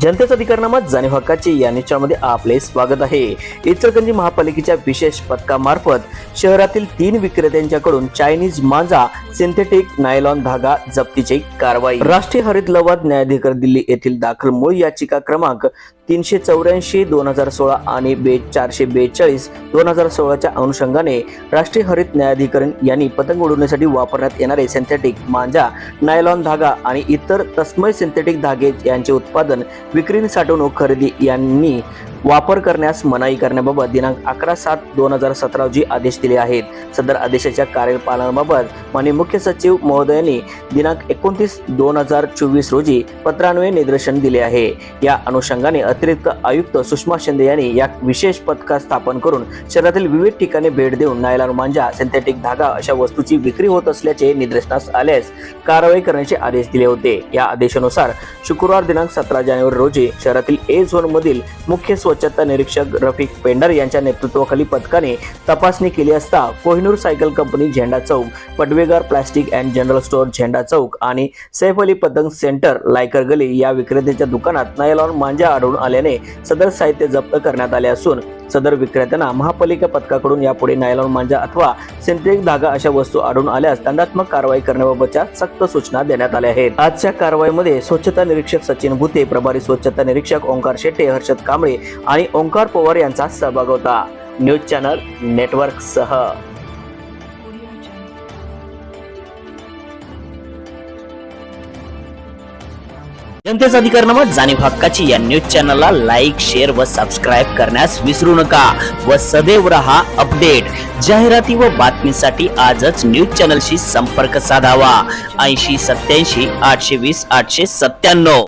जनतेचा अधिकारनामा जाणीव हक्काची या निश्चयामध्ये आपले स्वागत आहे। इचलकरंजी महापालिकेच्या विशेष पथकामार्फत शहरातील 3 विक्रेत्यांच्याकडून चायनीज मांजा, सिंथेटिक नायलॉन धागा जप्तीची कारवाई। राष्ट्रीय हरित लवाद न्यायाधिकरण दिल्ली येथील दाखल मूळ याचिका क्रमांक 384/2016 आणि 442/2016 च्या अनुषंगाने राष्ट्रीय हरित न्यायाधिकरण यांनी पतंग उडवण्यासाठी वापरण्यात येणारे सिंथेटिक मांजा, नायलॉन धागा आणि इतर तत्सम सिंथेटिक धागे यांचे उत्पादन, विक्री, साठवणूक, खरेदी यांनी वापर करण्यास मनाई करण्याबाबत दिनांक 11/7/2017 रोजी आदेश दिले आहेत। सदर आदेशाच्या कार्यपालनाबाबत माननीय मुख्य सचिव महोदयांनी दिनांक 29/2024 रोजी पत्रान्वये निदर्शन दिले आहे। या अनुषंगाने अतिरिक्त आयुक्त सुषमा शिंदे यांनी या विशेष पथक स्थापन करून शहरातील विविध ठिकाणी भेट देऊन नायलॉन मांजा, सिंथेटिक धागा अशा वस्तूची विक्री होत असल्याचे निदर्शनास आल्यास कारवाई करण्याचे आदेश दिले होते। या आदेशानुसार शुक्रवार दिनांक 17 जानेवारी रोजी शहरातील ए झोन मधील मुख्य स्वच्छता निरीक्षक रफिक पेंडर यांच्या नेतृत्वाखाली पथकाने तपासणी केली असता कोहिनूर सायकल कंपनी झेंडा चौक, पडवेगार प्लास्टिक अँड जनरल स्टोअर झेंडा चौक आणि सैफ अली पतंग सेंटर लायकर गली या विक्रेत्यांच्या दुकानात नायलॉन मांजा आढळून आल्याने सदर साहित्य जप्त करण्यात आले असून सदर विक्रेत्यांना महापालिका पथकाकडून यापुढे नायलॉन मांजा अथवा सिंथेटिक धागा अशा वस्तू आढळून आल्यास दंडात्मक कारवाई करण्याबाबतच्या सक्त सूचना देण्यात आल्या आहेत। आजच्या कारवाईमध्ये स्वच्छता निरीक्षक सचिन भुते, प्रभारी स्वच्छता निरीक्षक ओंकार शेट्टे, हर्षद कांबळे आणि ओंकार पवार यांचा सहभाग होता। न्यूज चॅनल नेटवर्क सह जनतेचा अधिकारनामा जाणीव हक्काची या न्यूज चॅनलला लाईक, शेअर व सबस्क्राईब करण्यास विसरू नका व सदैव रहा अपडेट। जाहिराती व बातमीसाठी आजच न्यूज चॅनलशी संपर्क साधावा। 80 87 820 897।